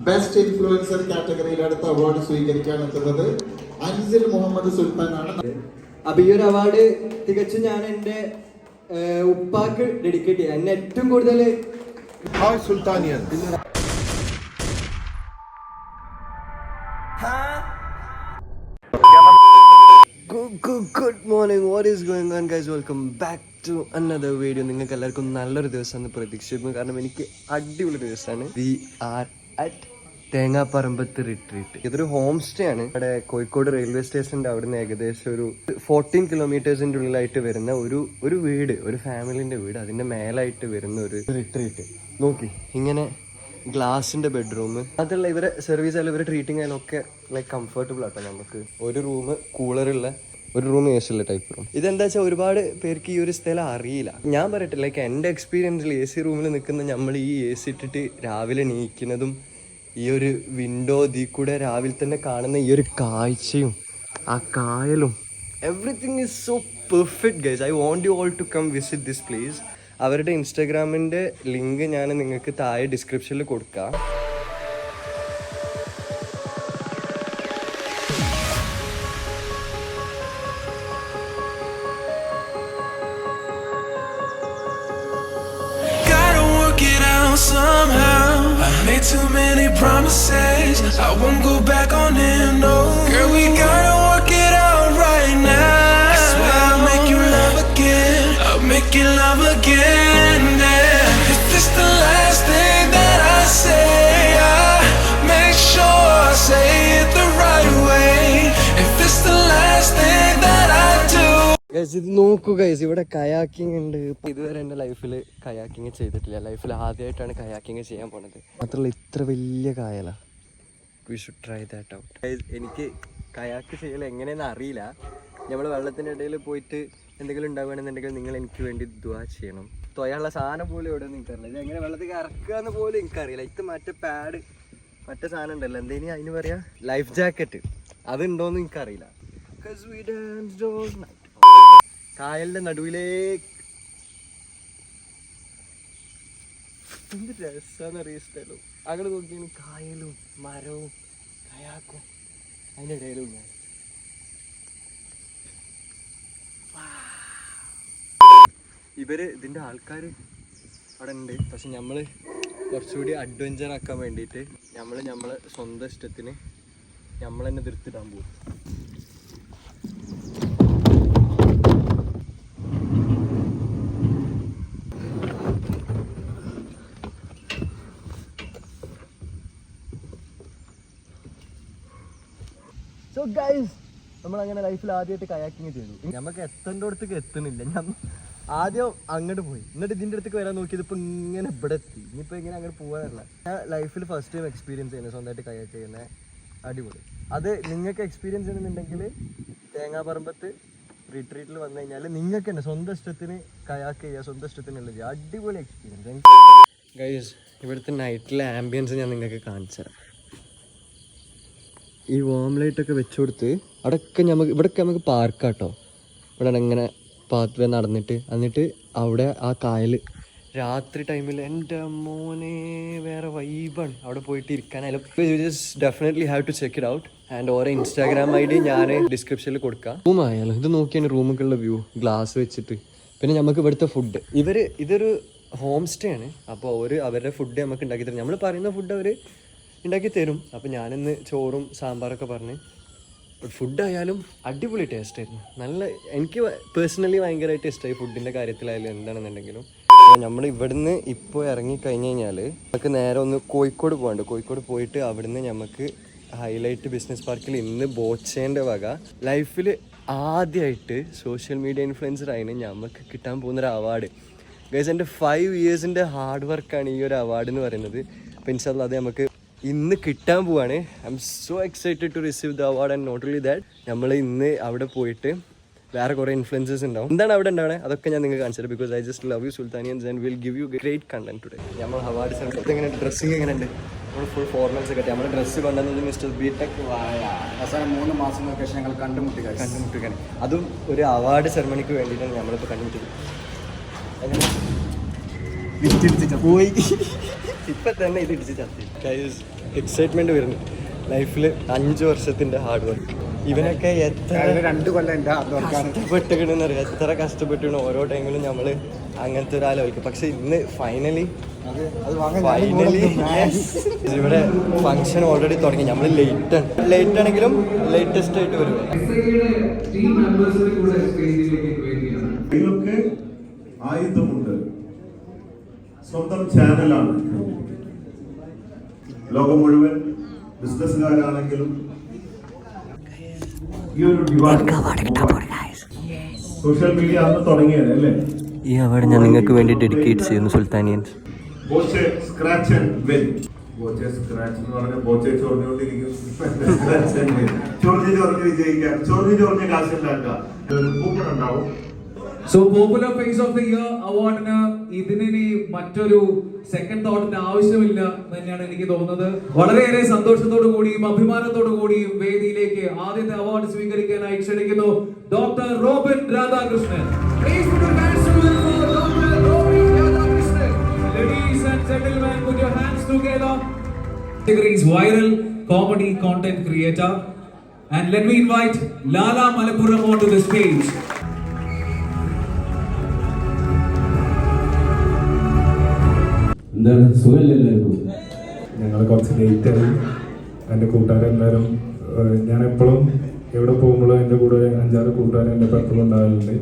Best influencer കാറ്റഗറിയിൽ അടുത്ത award സ്വീകരിക്കാൻ എത്തുന്നത് അൻസിൽ മുഹമ്മദ് സുൽത്താനാണ്. അപ്പൊ ഈ ഒരു അവാർഡ് തികച്ചും ഞാൻ എന്റെ ഉപ്പാക്ക് ഡെഡിക്കേറ്റ് ചെയ്യാം. എന്നെ ഏറ്റവും കൂടുതൽ സുൽത്താനിയൻ good morning, what is going on guys, welcome back to another video. നിങ്ങൾക്ക് എല്ലാവർക്കും നല്ലൊരു ദിവസമാണ് പ്രതീക്ഷിക്കുന്നു. കാരണം എനിക്ക് അടിപൊളി ദിവസമാണ്. We are at Thengaparambath retreat. ഇതൊരു ഹോം സ്റ്റേ ആണ്. ഇവിടെ കോഴിക്കോട് റെയിൽവേ സ്റ്റേഷന്റെ അവിടുന്ന് ഏകദേശം ഒരു 14 കിലോമീറ്റേഴ്സിന്റെ ഉള്ളിലായിട്ട് വരുന്ന ഒരു വീട്, ഒരു ഫാമിലിന്റെ വീട്. അതിന്റെ മേലായിട്ട് വരുന്ന ഒരു റിട്രീറ്റ്. നോക്കി, ഇങ്ങനെ ഗ്ലാസിന്റെ ബെഡ്റൂം, അതുള്ള ഇവരെ സർവീസ് ആയാലും ഇവരെ ട്രീറ്റിംഗ് ആയാലും ഒക്കെ ലൈക്ക് കംഫർട്ടബിൾ ആട്ടോ. നമുക്ക് ഒരു റൂം കൂളറുള്ള, ഒരു റൂം എ സി ഉള്ള ടൈപ്പ് റൂം. ഇതെന്താ വെച്ചാൽ ഒരുപാട് പേർക്ക് ഈ ഒരു സ്ഥലം അറിയില്ല. ഞാൻ പറയട്ടെ, ലൈക്ക് എൻ്റെ എക്സ്പീരിയൻസിൽ എ സി റൂമിൽ നിൽക്കുന്ന നമ്മൾ ഈ എ സി ഇട്ടിട്ട് രാവിലെ എണീക്കുന്നതും ഈ ഒരു വിൻഡോ ഇതിൽ കൂടെ രാവിലെ തന്നെ കാണുന്ന ഈ ഒരു കാഴ്ചയും ആ കായലും, everything is so perfect guys. I want you all to come visit this place. അവരുടെ ഇൻസ്റ്റാഗ്രാമിൻ്റെ ലിങ്ക് ഞാൻ നിങ്ങൾക്ക് താഴെ ഡിസ്ക്രിപ്ഷനിൽ കൊടുക്കാം. Somehow I made too many promises, I won't go back on them, no. Girl, we gotta work it out right now. I swear I'll make you love again, I'll make you love again, yeah. If it's the last thing that I say, I make sure I say it the right way. If it's the last thing that I do. Guys, ഇത് നോക്കൂ guys, ഇവിടെ kayaking ഉണ്ട്. ഇതുവരെ എൻ്റെ ലൈഫിൽ kayaking ചെയ്തിട്ടില്ല. ലൈഫിൽ ആദ്യമായിട്ടാണ് കയാക്കിങ് ചെയ്യാൻ പോണത്. മാത്രമല്ല ഇത്ര വലിയ കായല. We should try that out. Guys, എനിക്ക് കയാക്ക് ചെയ്യൽ എങ്ങനെയെന്ന് അറിയില്ല. നമ്മൾ വെള്ളത്തിൻ്റെ ഇടയിൽ പോയിട്ട് എന്തെങ്കിലും ഉണ്ടാവുകയാണെന്നുണ്ടെങ്കിൽ നിങ്ങൾ എനിക്ക് വേണ്ടി ദുആ ചെയ്യണം. തൊയാനുള്ള സാധനം പോലും ഇവിടെ നിന്ന് എനിക്കറിയില്ല. ഇത് എങ്ങനെ വെള്ളത്തിൽ ഇറക്കുക എന്ന് പോലും എനിക്കറിയില്ല. ഇത് മറ്റേ പാഡ്, മറ്റേ സാധനം ഉണ്ടല്ലോ, എന്തേലും അതിന് പറയാ, ലൈഫ് ജാക്കറ്റ്, അതുണ്ടോയെന്ന് എനിക്കറിയില്ല. കായലിന്റെ നടുവിലേക്ക് എന്ത് രസാന്നറിയ സ്ഥലവും. അങ്ങനെ നോക്കിയാണ് കായലും മരവും കയാക്കും അതിൻ്റെ ഇടയിലും ഞാൻ. ഇവര് ഇതിൻ്റെ ആൾക്കാർ അവിടെ ഉണ്ട്. പക്ഷെ നമ്മള് കുറച്ചുകൂടി അഡ്വഞ്ചർ ആക്കാൻ വേണ്ടിയിട്ട് നമ്മളെ സ്വന്തം ഇഷ്ടത്തിന് നമ്മൾ തന്നെ തീർത്തിടാൻ പോകും. സോ ഗൈസ്, നമ്മളങ്ങനെ ലൈഫിൽ ആദ്യമായിട്ട് കയാക്കിങ് ചെയ്തു. നമുക്ക് എത്തേണ്ടടുത്തേക്ക് എത്തുന്നില്ല. നമ്മൾ ആദ്യം അങ്ങോട്ട് പോയി, എന്നിട്ട് ഇതിൻ്റെ അടുത്തേക്ക് വരാൻ നോക്കിയത് ഇപ്പം ഇങ്ങനെ ഇവിടെ എത്തി. ഇനിയിപ്പോൾ ഇങ്ങനെ അങ്ങോട്ട് പോകാനല്ല. ഞാൻ ലൈഫിൽ ഫസ്റ്റ് ടൈം എക്സ്പീരിയൻസ് ചെയ്യുന്നത് സ്വന്തമായിട്ട് കയാക്ക് ചെയ്യുന്നത്. അടിപൊളി. അത് നിങ്ങൾക്ക് എക്സ്പീരിയൻസ് ചെയ്യുന്നുണ്ടെങ്കിൽ തേങ്ങാപ്പറമ്പത്ത് റിട്രീറ്റിൽ വന്നു കഴിഞ്ഞാൽ നിങ്ങൾക്ക് തന്നെ സ്വന്തം ഇഷ്ടത്തിന് കയാക്ക് ചെയ്യുക, സ്വന്തം ഇഷ്ടത്തിനുള്ള ചെയ്യുക. അടിപൊളി എക്സ്പീരിയൻസ്. ഗൈസ്, ഇവിടുത്തെ നൈറ്റിലെ ആംബിയൻസ് ഞാൻ നിങ്ങൾക്ക് കാണിച്ചു തരാം. ഈ വാം ലൈറ്റൊക്കെ വെച്ച് കൊടുത്ത് അവിടെയൊക്കെ ഇവിടെയൊക്കെ നമുക്ക് പാർക്കാട്ടോ. ഇവിടെ ഇങ്ങനെ പാത്ത് വേ നടന്നിട്ട് എന്നിട്ട് അവിടെ ആ കായൽ രാത്രി ടൈമിൽ എൻ്റെ മോനെ വേറെ വൈബാണ്. അവിടെ പോയിട്ട് ഇരിക്കാനായാലും definitely have to check it out. And ഓരോ ഇൻസ്റ്റാഗ്രാം ID ഞാൻ ഡിസ്ക്രിപ്ഷനിൽ കൊടുക്കാം. റൂമായാലും ഇത് നോക്കിയാണ് റൂമൊക്കെയുള്ള വ്യൂ, ഗ്ലാസ് വെച്ചിട്ട്. പിന്നെ നമുക്ക് ഇവിടുത്തെ ഫുഡ്, ഇതൊരു ഹോം സ്റ്റേ ആണ്. അപ്പോൾ അവരുടെ ഫുഡ് നമുക്ക് ഉണ്ടാക്കി തരും. നമ്മൾ പറയുന്ന ഫുഡ് അവർ ഉണ്ടാക്കി തരും. അപ്പോൾ ഞാനിന്ന് ചോറും സാമ്പാറൊക്കെ പറഞ്ഞ്, ബട്ട് ഫുഡായാലും അടിപൊളി ടേസ്റ്റ് ആയിരുന്നു. എനിക്ക് പേഴ്സണലി ഭയങ്കരമായിട്ട് ഇഷ്ടമായി ഫുഡിൻ്റെ കാര്യത്തിലായാലും എന്താണെന്നുണ്ടെങ്കിലും. അപ്പോൾ നമ്മൾ ഇവിടുന്ന് ഇപ്പോൾ ഇറങ്ങിക്കഴിഞ്ഞ് കഴിഞ്ഞാൽ നമുക്ക് നേരെ ഒന്ന് കോഴിക്കോട് പോകാണ്ട്. കോഴിക്കോട് പോയിട്ട് അവിടുന്ന് നമുക്ക് ഹൈലൈറ്റ് ബിസിനസ് പാർക്കിൽ ഇന്ന് ബോച്ചേൻ്റെ വക ലൈഫിൽ ആദ്യമായിട്ട് സോഷ്യൽ മീഡിയ ഇൻഫ്ലുവൻസർ ആയിരുന്നു നമുക്ക് കിട്ടാൻ പോകുന്നൊരു അവാർഡ്. ഗൈസ്, എൻ്റെ 5 ഇയേഴ്സിൻ്റെ ഹാർഡ് വർക്കാണ് ഈ ഒരു അവാർഡ് എന്ന് പറയുന്നത്. അപ്പോൾ ഇൻഷാല്ലാ അത് നമുക്ക് ഇന്ന് കിട്ടാൻ പോവാണ്. I am so excited to receive the award. And not only that, നമ്മൾ ഇന്ന് അവിടെ പോയിട്ട് വേറെ കുറേ ഇൻഫ്ലുവൻസേഴ്സ് ഉണ്ടാവും. എന്താണ് അവിടെ ഉണ്ടാവണേ അതൊക്കെ ഞാൻ നിങ്ങൾക്ക് കാണിച്ചത്. Because I just love you സുൽത്താനിയൻസ് and will give you great content today. നമ്മൾ അവാർഡ് സെറമണി എങ്ങനെ ഡ്രസ്സിങ് എങ്ങനെ ഉണ്ട്, നമ്മൾ ഫുൾ ഫോർമൽസ് ഒക്കെ നമ്മുടെ ഡ്രസ്സ് കൊണ്ടുവന്നത് മിസ്റ്റർ ബിടെക് അവസാനം 3 മാസങ്ങൾക്ക് ശേഷം ഞങ്ങൾ കണ്ടുമുട്ടുകയാണ്. അതും ഒരു അവാർഡ് സെറമണിക്ക് വേണ്ടിയിട്ടാണ് നമ്മളിപ്പോൾ കണ്ടുമുട്ടിയത്. പോയി ഇപ്പം തന്നെ ഇത് ഇടിച്ച് ചത്തി. എക്സൈറ്റ്മെൻറ്റ് വരുന്നു ലൈഫിൽ 5 വർഷത്തിൻ്റെ ഹാർഡ് വർക്ക്. ഇവനൊക്കെ എത്ര 2 കൊല്ലം എൻ്റെ കഷ്ടപ്പെട്ടിക്കണെന്ന് അറിയാം, എത്ര കഷ്ടപ്പെട്ടിരുന്നു ഓരോ ടൈമിലും നമ്മൾ അങ്ങനത്തെ ഒരാലോചിക്കും. പക്ഷെ ഇന്ന് ഫൈനലി ഇവിടെ ഫംഗ്ഷൻ ഓൾറെഡി തുടങ്ങി. നമ്മൾ ലേറ്റ് ആണെങ്കിലും ലേറ്റസ്റ്റ് ആയിട്ട് വരും. ഇതിലൊക്കെ ആയുധമുണ്ട്. സ്വന്തം ചാനലാണ്. ലോകം മുഴുവൻ ബിസിനസ്സുകാരാണെങ്കിലും ഈ ഒരു സോഷ്യൽ മീഡിയ അന്ന് തുടങ്ങിയത് അല്ലേ? ഈ അവാർഡ് ഞാൻ നിങ്ങൾക്ക് വേണ്ടി ഡെഡിക്കേറ്റ് ചെയ്യുന്നു Sultanians. Boche scratch and win. Boche scratch എന്ന് പറഞ്ഞാൽ ബോച്ചെ ചൊറിഞ്ഞുകൊണ്ടിരിക്കും. ചൊറിഞ്ഞ് വിജയിക്കാം, ചൊറിഞ്ഞ് കാശുണ്ടാക്കാം. കൂപ്പൺ ഉണ്ടാവും. So popular face of the year അവാർഡിന് ഇതിനി മറ്റൊരു സെക്കൻഡ് തോട്ടിന്റെ ആവശ്യമില്ല തന്നെയാണ് എനിക്ക് തോന്നുന്നത്. വളരെയേറെ സന്തോഷത്തോടു കൂടിയും അഭിമാനത്തോടു കൂടിയും വേദിയിലേക്ക് ആദ്യത്തെ അവാർഡ് സ്വീകരിക്കാനായി ക്ഷണിക്കുന്നു doctor Robin Radhakrishnan. Please put your hands together for Dr. Robin Radhakrishnan. Ladies and gentlemen, put your hands together. Category is viral comedy content creator, and let me invite Lala Malappuram onto the stage. എന്താണ് സുഖമല്ലേ എല്ലാവർക്കും? ഞങ്ങൾ കുറച്ച് ലേറ്റായി. എൻ്റെ കൂട്ടുകാരെല്ലാവരും, ഞാൻ എപ്പോഴും എവിടെ പോകുമ്പോഴും എൻ്റെ കൂടെ 5-6 കൂട്ടുകാരും എൻ്റെ എപ്പോഴും ഉണ്ടാകലുണ്ട്.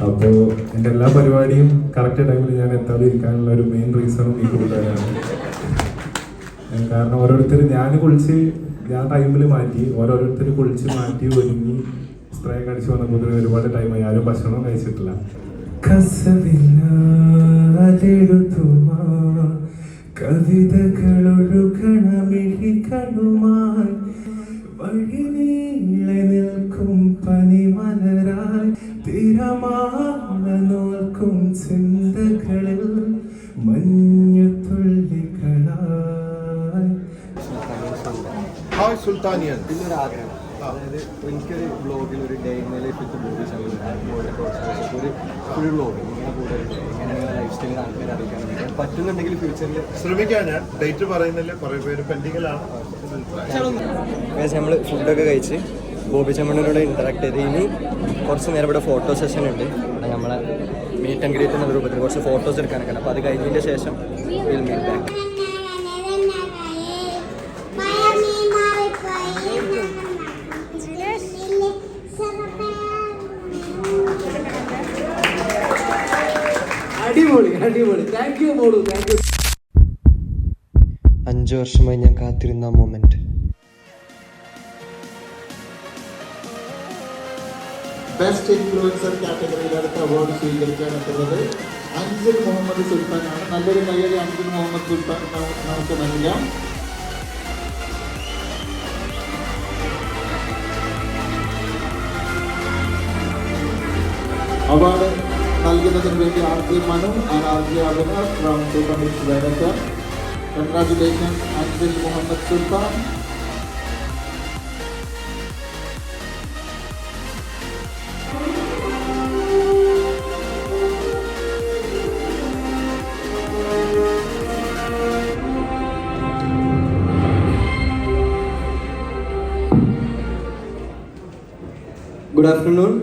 അപ്പോൾ എൻ്റെ എല്ലാ പരിപാടിയും കറക്റ്റ് ടൈമിൽ ഞാൻ എത്താതെ ഇരിക്കാനുള്ള ഒരു മെയിൻ റീസണും ഈ കൂട്ടുകാരാണ്. കാരണം ഞാൻ ടൈമിൽ മാറ്റി, ഓരോരുത്തർ കുളിച്ച് മാറ്റി ഒരുങ്ങി സ്പ്രേ കടിച്ച് വന്നപ്പോൾ ഒരുപാട് ടൈമായി. ആരും ഭക്ഷണം കഴിച്ചിട്ടില്ല. കവിതകളൊഴുകണമിഴികളുമായി വഴിനീളെ നിൽക്കും പനിമലരായി തിരമാല നോൽക്കും ചിന്തകളിൽ മഞ്ഞുതുള്ളികളായി. ഹായ് സുൽത്താനിയൻ. ഇന്നൊരു ആഗ്രഹം, അതായത് എനിക്കൊരു ബ്ലോഗിൽ ഒരു day in my life with Bobby ഒരു ഫുൾ ബ്ലോഗ് ഇങ്ങനെ കൂടെ എങ്ങനെയാണ് ലൈഫ് സ്റ്റൈലിൽ ആൾക്കാരെ അറിയിക്കാൻ വേണ്ടി പറ്റുന്നുണ്ടെങ്കിൽ ഫ്യൂച്ചറിൽ ശ്രമിക്കാൻ. ഞാൻ ഡേറ്റ് പറയുന്നില്ല, കുറേ പേര് പെൻഡിങ്ങിലാണ്. നമ്മൾ ഫുഡൊക്കെ കഴിച്ച് ബോബി ചെമ്മണ്ണൂരോട് ഇൻറ്ററാക്ട് ചെയ്ത് ഇനി കുറച്ച് നേരം ഇവിടെ ഫോട്ടോ സെഷൻ ഉണ്ട്. ഇവിടെ നമ്മളെ മീറ്റ് ആൻഡ് ഗ്രീറ്റ് എന്ന രൂപത്തിൽ കുറച്ച് ഫോട്ടോസ് എടുക്കാനൊക്കെ ഉണ്ട്. അപ്പോൾ അത് കഴിഞ്ഞതിൻ്റെ ശേഷം വിൽ മീറ്റ് ബാക്ക്. അടിപൊളി. താങ്ക് യു മോളു, താങ്ക് യു. 5 വർഷമായി ഞാൻ കാത്തിരുന്ന മൊമെന്റ്. ബെസ്റ്റ് ഇൻഫ്ലുവൻസർ കാറ്റഗറിയിൽ അടുത്ത അവാർഡ് സ്വീകരിക്കാൻ എത്തുന്നത് അൻസിൽ മുഹമ്മദ് സുൽത്താനാണ്. നല്ലൊരു കയ്യടി അൻസിൽ മുഹമ്മദ് സുൽത്താൻ നമുക്ക് നൽകാം. അവാർഡ് നൽകുന്നതിന് വേണ്ടി RJ Manu and RJ Abhinav from Super Hits Director. Congratulations Anzil Muhammad Sultan. Good afternoon.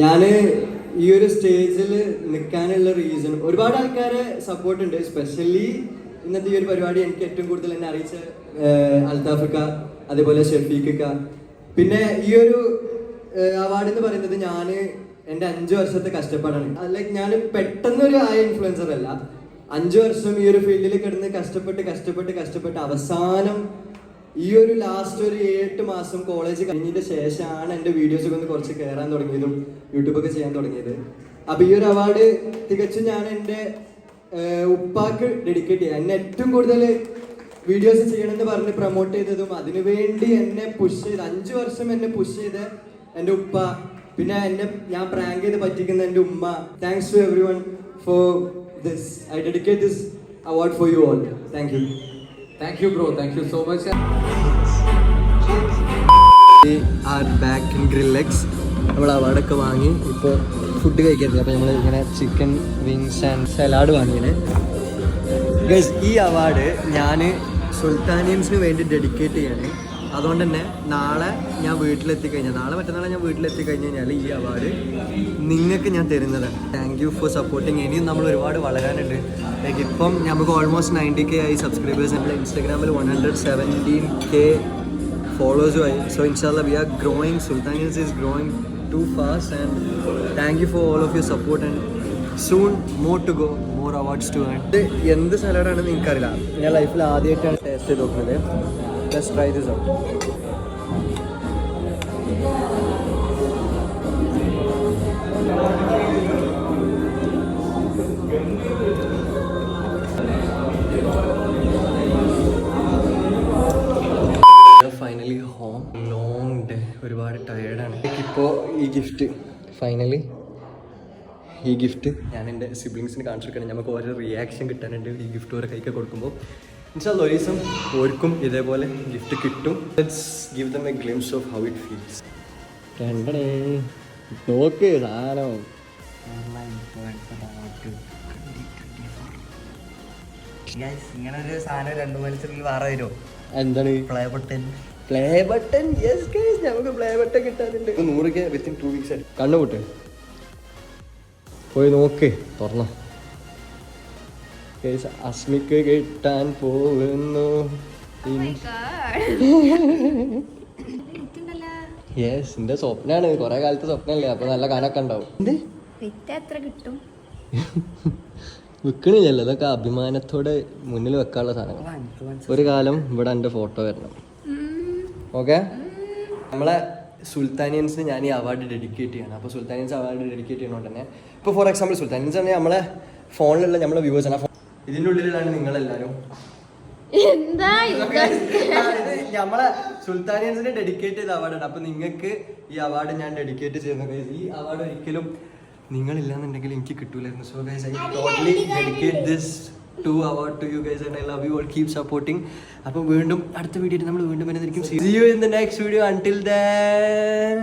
ഞാൻ ഈ ഒരു സ്റ്റേജിൽ നിൽക്കാനുള്ള റീസൺ ഒരുപാട് ആൾക്കാരെ സപ്പോർട്ട് ഉണ്ട്. സ്പെഷ്യലി ഇന്നത്തെ ഈ ഒരു പരിപാടി എനിക്ക് ഏറ്റവും കൂടുതൽ എന്നെ അറിയിച്ച അൽതാഫിക്ക, അതേപോലെ ഷെഫീഖിക്ക. പിന്നെ ഈ ഒരു അവാർഡ് എന്ന് പറയുന്നത് ഞാൻ എൻ്റെ 5 വർഷത്തെ കഷ്ടപ്പാടാണ്. ലൈക്ക് ഞാൻ പെട്ടെന്നൊരു ആയ ഇൻഫ്ലുവൻസർ അല്ല. 5 വർഷം ഈ ഒരു ഫീൽഡിൽ കിടന്ന് കഷ്ടപ്പെട്ട് അവസാനം ഈ ഒരു ലാസ്റ്റ് ഒരു 8 മാസം കോളേജ് കഴിഞ്ഞതിന്റെ ശേഷമാണ് എൻ്റെ വീഡിയോസൊക്കെ ഒന്ന് കുറച്ച് കയറാൻ തുടങ്ങിയതും യൂട്യൂബൊക്കെ ചെയ്യാൻ തുടങ്ങിയത്. അപ്പോൾ ഈ ഒരു അവാർഡ് തികച്ചും ഞാൻ എൻ്റെ ഉപ്പാക്ക് ഡെഡിക്കേറ്റ് ചെയ്യാം. എന്നെ ഏറ്റവും കൂടുതൽ വീഡിയോസ് ചെയ്യണമെന്ന് പറഞ്ഞ് പ്രൊമോട്ട് ചെയ്തതും അതിനുവേണ്ടി എന്നെ പുഷ് ചെയ്ത് 5 വർഷം എന്നെ പുഷ് ചെയ്ത് എൻ്റെ ഉപ്പ, പിന്നെ ഞാൻ പ്രാങ്ക് ചെയ്ത് പറ്റിക്കുന്ന എൻ്റെ ഉമ്മ. Thanks to everyone for this. I dedicate this award for you all. Thank you. Thank you bro, thank you so much. We are back in Grillex. നമ്മൾ അവാർഡൊക്കെ വാങ്ങി ഇപ്പോൾ ഫുഡ് കഴിക്കരുത്. അപ്പോൾ നമ്മൾ ഇങ്ങനെ ചിക്കൻ വിങ്സ് ആൻഡ് സലാഡ് വാങ്ങിയത്. Guys ഈ award ഞാൻ സുൽത്താനിയൻസിന് വേണ്ടി ഡെഡിക്കേറ്റ് ചെയ്യാണ്. അതുകൊണ്ട് തന്നെ നാളെ ഞാൻ വീട്ടിലെത്തിക്കഴിഞ്ഞാൽ മറ്റന്നാളെ ഞാൻ വീട്ടിലെത്തിക്കഴിഞ്ഞ് കഴിഞ്ഞാൽ ഈ അവാർഡ് നിങ്ങൾക്ക് ഞാൻ തരുന്നതാണ്. Thank you four supporting. ഇനിയും നമ്മൾ ഒരുപാട് വളരാനുണ്ട്. ലൈക്ക് ഇപ്പം നമുക്ക് ഓൾമോസ്റ്റ് 90K ആയി സബ്സ്ക്രൈബേഴ്സ്. നമ്മുടെ ഇൻസ്റ്റാഗ്രാമിൽ 117K ഫോളോവേഴ്സുമായി. സോ ഇൻഷാല്ലാ we are growing. Sultanians is growing too fast and thank you for all of your support and soon more to go, more awards to earn. ഇത് എന്ത് സലാഡാണെന്ന് എനിക്കറിയില്ല. ഞാൻ ലൈഫിൽ ആദ്യമായിട്ടാണ് ടേസ്റ്റ് ചെയ്ത് നോക്കുന്നത്. Let's try this out. Finally home. Long day, ഒരുപാട് ടയേർഡാണ്. ഇപ്പോൾ ഈ ഗിഫ്റ്റ് ഞാൻ എൻ്റെ സിബ്ലിങ്സിന് കാണിച്ചു കൊടുക്കണം. നമുക്ക് ഓരോ റിയാക്ഷൻ കിട്ടാനുണ്ട് ഈ ഗിഫ്റ്റ് ഓരോ കൈക്ക് കൊടുക്കുമ്പോൾ. ഇൻഷാല്ലാ ഒരു ദിവസം ഓർക്കും ഇതേപോലെ ഗിഫ്റ്റ് കിട്ടും. Let's give them a glimpse of how it feels. നോക്ക് സാധനം. ഇങ്ങനെ ഒരു സാധനം 2 മത്സരത്തിൽ വേറെ വരുമോ? എന്താണ് പ്ലേ ബട്ടൺ? യെസ് ഗൈസ്, നമുക്ക് പ്ലേ ബട്ടൺ കിട്ടാനുണ്ട്. 100K വിത്തിൻ 2 weeks ആയിട്ട്. കണ്ണു പൊട്ട് പോയി നോക്ക്, തുറന്നോ. അസ്മിക്ക് കിട്ടാൻ പോകുന്നു. യെസ്, എന്റെ സ്വപ്നാണ്. കൊറേ കാലത്തെ സ്വപ്നല്ലേ, അപ്പൊ നല്ല കാനൊക്കെ ഉണ്ടാവും. വിൽക്കണില്ലല്ലോ, ഇതൊക്കെ അഭിമാനത്തോടെ മുന്നിൽ വെക്കാനുള്ള സാധനങ്ങൾ. ഒരു കാലം ഇവിടെ എൻ്റെ ഫോട്ടോ വരണം. ഓക്കെ, നമ്മളെ സുൽത്താനിയൻസിന് ഞാൻ ഈ അവാർഡ് ഡെഡിക്കേറ്റ് ചെയ്യണം. അപ്പോൾ സുൽത്താനിയൻസ് അവാർഡ് ഡെഡിക്കേറ്റ് ചെയ്യുന്നതുകൊണ്ട് തന്നെ ഇപ്പോൾ ഫോർ എക്സാമ്പിൾ സുൽത്താനിയൻസ് പറഞ്ഞാൽ നമ്മളെ ഫോണിലുള്ള നമ്മളെ വ്യൂവേഴ്സാണ്. ഇതിൻ്റെ ഉള്ളിലാണ് നിങ്ങളെല്ലാവരും. നമ്മളെ സുൽത്താനിയൻസിനെ ഡെഡിക്കേറ്റ് ചെയ്ത അവാർഡാണ്. അപ്പോൾ നിങ്ങൾക്ക് ഈ അവാർഡ് ഞാൻ ഡെഡിക്കേറ്റ് ചെയ്യുന്നത്. ഈ അവാർഡ് ഒരിക്കലും നിങ്ങളില്ലാന്നുണ്ടെങ്കിൽ എനിക്ക് കിട്ടൂലായിരുന്നു. So guys, I totally dedicate this award to you guys and I love you all. Keep supporting. അപ്പോൾ വീണ്ടും അടുത്ത വീഡിയോയിൽ നമ്മൾ വീണ്ടും വരുന്നതായിരിക്കും. See you in the next video. Until then.